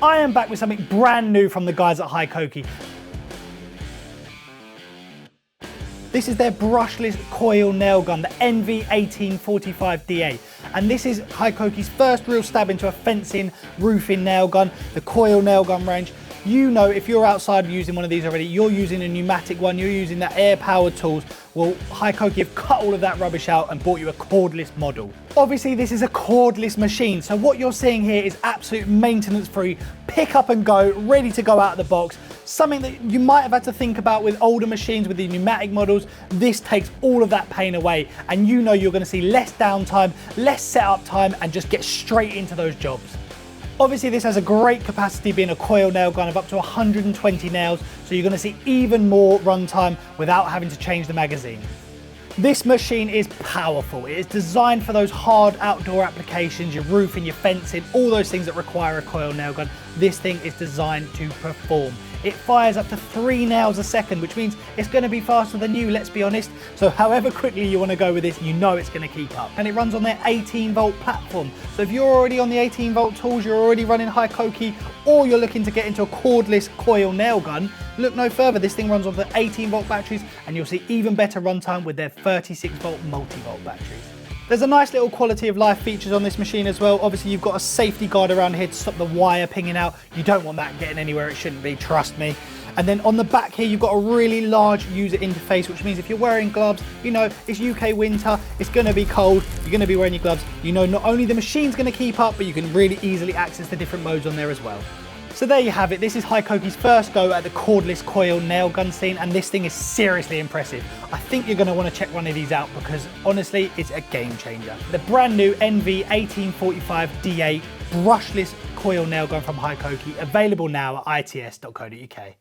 I am back with something brand new from the guys at Hikoki. This is their brushless coil nail gun, the NV1845DA. And this is Hikoki's first real stab into a fencing, roofing nail gun, the coil nail gun range. You know, if you're outside using one of these already, you're using a pneumatic one, you're using the air-powered tools. Well, Hikoki have cut all of that rubbish out and bought you a cordless model. Obviously, this is a cordless machine, so what you're seeing here is absolute maintenance-free, pick up and go, ready to go out of the box. Something that you might have had to think about with older machines, with the pneumatic models. This takes all of that pain away, and you know you're going to see less downtime, less setup time, and just get straight into those jobs. Obviously, this has a great capacity being a coil nail gun of up to 120 nails, so you're going to see even more runtime without having to change the magazine. This machine is powerful. It is designed for those hard outdoor applications, your roofing, your fencing, all those things that require a coil nail gun. This thing is designed to perform. It fires up to 3 nails a second, which means it's going to be faster than you, let's be honest. So however quickly you want to go with this, you know it's going to keep up. And it runs on their 18-volt platform. So if you're already on the 18-volt tools, you're already running Hikoki, or you're looking to get into a cordless coil nail gun, look no further. This thing runs on the 18-volt batteries, and you'll see even better runtime with their 36-volt multi-volt batteries. There's a nice little quality of life features on this machine as well. Obviously, you've got a safety guard around here to stop the wire pinging out. You don't want that getting anywhere it shouldn't be, trust me. And then on the back here, you've got a really large user interface, which means if you're wearing gloves, you know, it's UK winter, it's gonna be cold, you're gonna be wearing your gloves. You know, not only the machine's gonna keep up, but you can really easily access the different modes on there as well. So there you have it. This is Hikoki's first go at the cordless coil nail gun scene, and this thing is seriously impressive. I think you're going to want to check one of these out because honestly, it's a game changer. The brand new NV1845DA brushless coil nail gun from Hikoki, available now at its.co.uk.